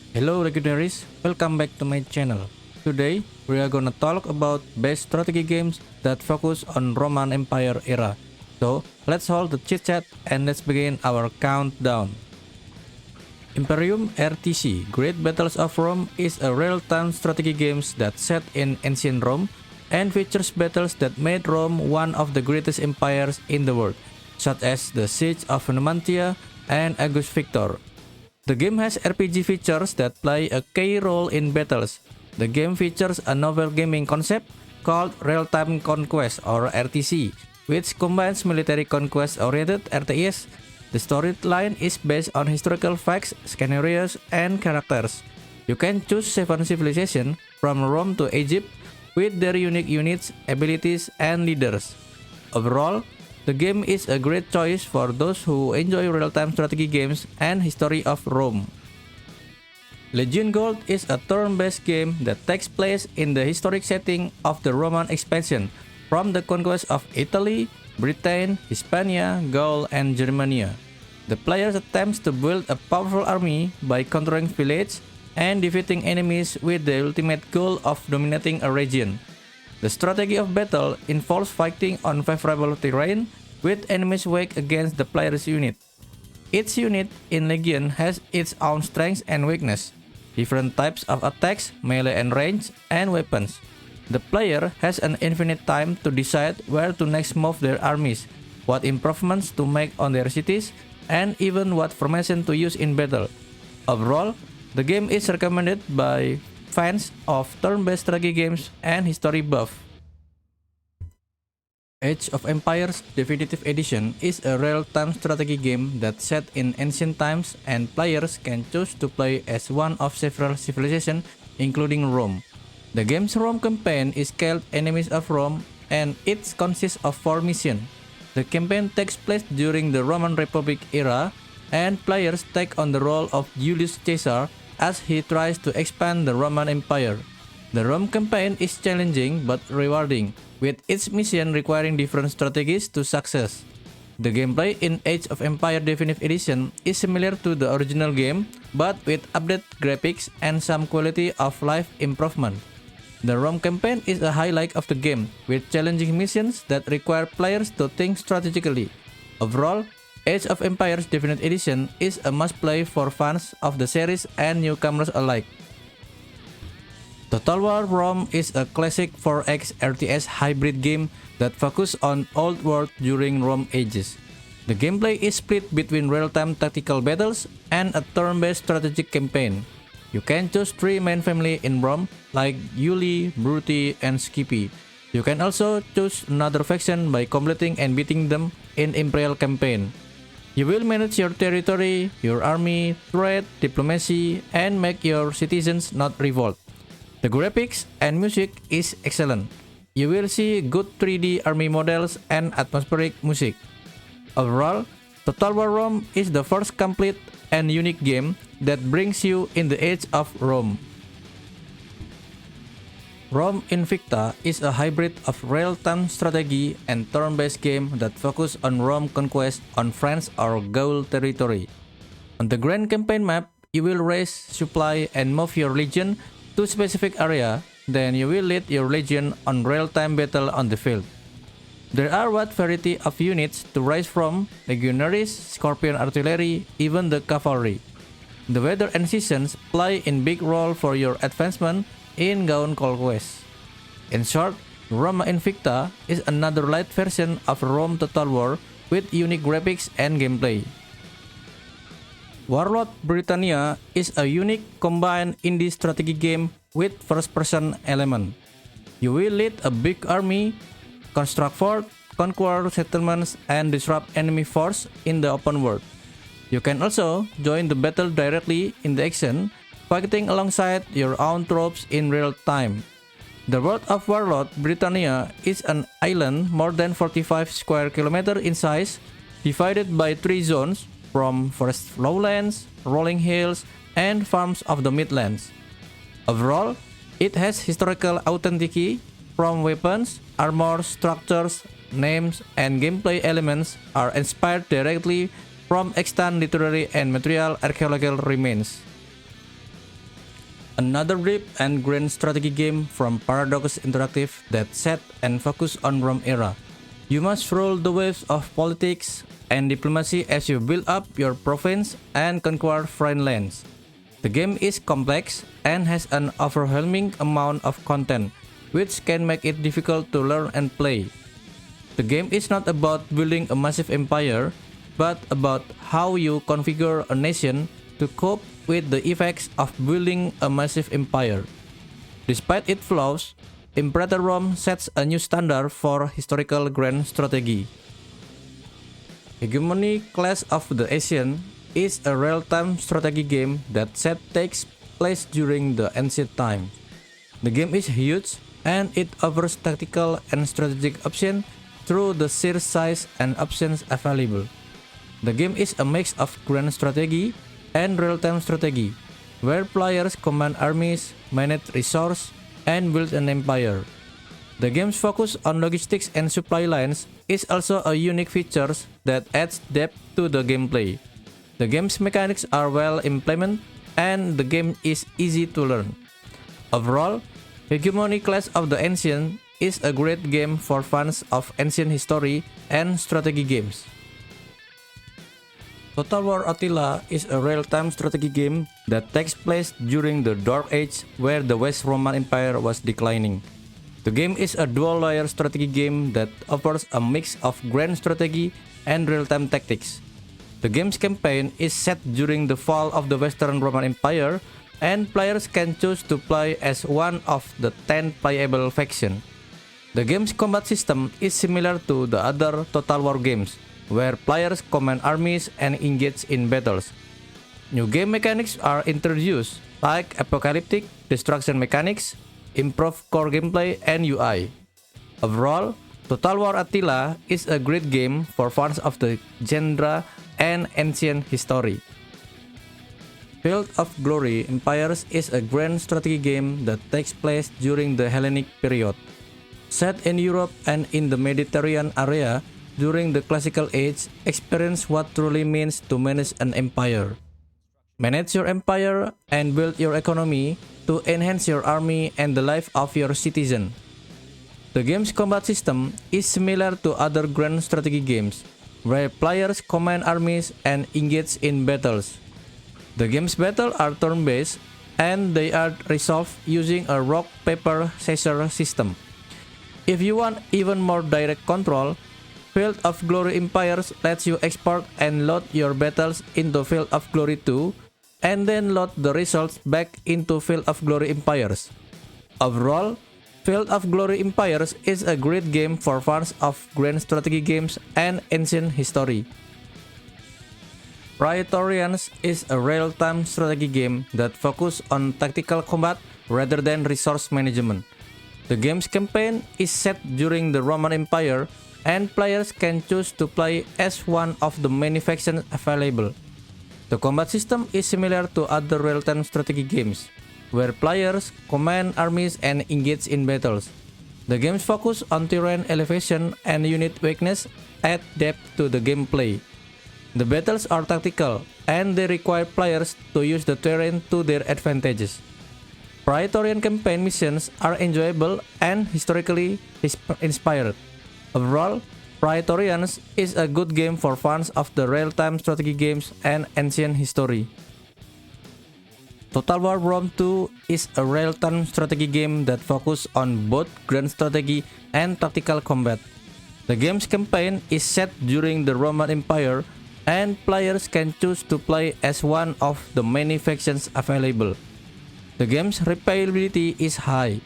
Hello Legionaries, welcome back to my channel. Today we are gonna talk about best strategy games that focus on Roman Empire era. So let's hold the chit chat and let's begin our countdown. Imperium RTC Great Battles of Rome is a real-time strategy game that set in ancient Rome and features battles that made Rome one of the greatest empires in the world, such as the Siege of Numantia and August Victor. The game has RPG features that play a key role in battles. The game features a novel gaming concept called Real-Time Conquest or RTC, which combines military conquest-oriented RTS. The storyline is based on historical facts, scenarios, and characters. You can choose 7 civilizations from Rome to Egypt with their unique units, abilities, and leaders. Overall, the game is a great choice for those who enjoy real-time strategy games and history of Rome. Legion Gold is a turn-based game that takes place in the historic setting of the Roman expansion, from the conquest of Italy, Britain, Hispania, Gaul, and Germania. The player attempts to build a powerful army by controlling villages and defeating enemies with the ultimate goal of dominating a region. The strategy of battle involves fighting on favorable terrain with enemies weak against the player's unit. Each unit in Legion has its own strengths and weakness, different types of attacks, melee and range, and weapons. The player has an infinite time to decide where to next move their armies, what improvements to make on their cities, and even what formation to use in battle. Overall, the game is recommended by fans of turn-based strategy games and history buff. Age of Empires Definitive Edition is a real-time strategy game that's set in ancient times and players can choose to play as one of several civilizations including Rome. The game's Rome campaign is called Enemies of Rome and it consists of 4 missions. The campaign takes place during the Roman Republic era and players take on the role of Julius Caesar as he tries to expand the Roman Empire. The Rome campaign is challenging but rewarding, with each mission requiring different strategies to success. The gameplay in Age of Empires Definitive Edition is similar to the original game, but with updated graphics and some quality of life improvement. The Rome campaign is a highlight of the game, with challenging missions that require players to think strategically. Overall, Age of Empires Definitive Edition is a must-play for fans of the series and newcomers alike. Total War Rome is a classic 4X RTS hybrid game that focuses on Old World during Rome ages. The gameplay is split between real-time tactical battles and a turn-based strategic campaign. You can choose 3 main families in Rome like Iuli, Bruti, and Scipii. You can also choose another faction by completing and beating them in Imperial campaign. You will manage your territory, your army, trade, diplomacy, and make your citizens not revolt. The graphics and music is excellent. You will see good 3D army models and atmospheric music. Overall, Total War Rome is the first complete and unique game that brings you in the age of Rome. Rome Invicta is a hybrid of real-time strategy and turn-based game that focus on Rome conquest on France or Gaul territory. On the Grand Campaign map, you will raise, supply, and move your legion to specific area, then you will lead your legion on real-time battle on the field. There are wide variety of units to raise from, legionaries, scorpion artillery, even the cavalry. The weather and seasons play in big role for your advancement in Gaul conquest. In short, Roma Invicta is another light version of Rome Total War with unique graphics and gameplay. Warlord Britannia is a unique combined indie strategy game with first-person element. You will lead a big army, construct forts, conquer settlements, and disrupt enemy force in the open world. You can also join the battle directly in the action, fighting alongside your own troops in real time. The world of Warlord Britannia is an island more than 45 square kilometers in size, divided by 3 zones from forest lowlands, rolling hills, and farms of the Midlands. Overall, it has historical authenticity from weapons, armor, structures, names, and gameplay elements are inspired directly from extant literary and material archaeological remains. another deep and grand strategy game from Paradox Interactive that set and focus on Rome era. You must rule the waves of politics and diplomacy as you build up your province and conquer foreign lands. The game is complex and has an overwhelming amount of content, which can make it difficult to learn and play. The game is not about building a massive empire, but about how you configure a nation to cope with the effects of building a massive empire. Despite its flaws, Imperator Rome sets a new standard for historical grand strategy. Hegemony Clash of the Ancients is a real-time strategy game that takes place during the ancient time. The game is huge and it offers tactical and strategic options through the sheer size and options available. The game is a mix of grand strategy and real-time strategy, where players command armies, manage resources, and build an empire. The game's focus on logistics and supply lines is also a unique feature that adds depth to the gameplay. The game's mechanics are well implemented and the game is easy to learn. Overall, Hegemony Clash of the Ancients is a great game for fans of ancient history and strategy games. Total War Attila is a real-time strategy game that takes place during the Dark Age where the West Roman Empire was declining. The game is a dual-layer strategy game that offers a mix of grand strategy and real-time tactics. The game's campaign is set during the fall of the Western Roman Empire, and players can choose to play as one of the 10 playable factions. The game's combat system is similar to the other Total War games, where players command armies and engage in battles. New game mechanics are introduced, like apocalyptic destruction mechanics, improved core gameplay, and UI. Overall, Total War Attila is a great game for fans of the genre and ancient history. Field of Glory Empires is a grand strategy game that takes place during the Hellenic period. Set in Europe and in the Mediterranean area, during the Classical Age, experience what truly means to manage an empire. Manage your empire and build your economy to enhance your army and the life of your citizens. The game's combat system is similar to other grand strategy games, where players command armies and engage in battles. The game's battles are turn-based, and they are resolved using a rock, paper, scissors system. If you want even more direct control, Field of Glory Empires lets you export and load your battles into Field of Glory 2, and then load the results back into Field of Glory Empires. Overall, Field of Glory Empires is a great game for fans of grand strategy games and ancient history. Praetorians is a real-time strategy game that focuses on tactical combat rather than resource management. The game's campaign is set during the Roman Empire, and players can choose to play as one of the many factions available. The combat system is similar to other real-time strategy games, where players command armies and engage in battles. The game's focus on terrain elevation and unit weakness add depth to the gameplay. The battles are tactical, and they require players to use the terrain to their advantages. Praetorian campaign missions are enjoyable and historically inspired. Overall, Praetorians is a good game for fans of the real-time strategy games and ancient history. Total War Rome 2 is a real-time strategy game that focuses on both grand strategy and tactical combat. The game's campaign is set during the Roman Empire, and players can choose to play as one of the many factions available. The game's replayability is high,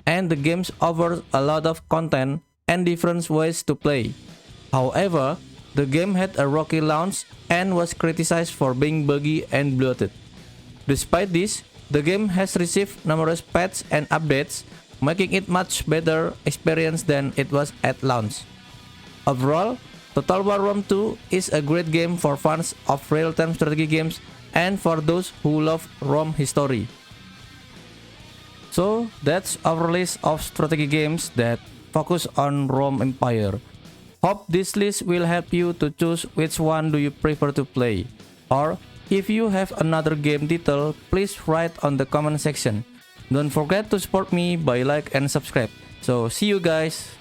and the game offers a lot of content and different ways to play. However, the game had a rocky launch and was criticized for being buggy and bloated. Despite this, the game has received numerous patches and updates, making it much better experience than it was at launch. Overall, Total War Rome 2 is a great game for fans of real-time strategy games and for those who love Rome history. So that's our list of strategy games that focus on Rome Empire. Hope this list will help you to choose which one do you prefer to play. Or If you have another game title, please write on the comment section. Don't forget to support me by like and subscribe. So see you guys.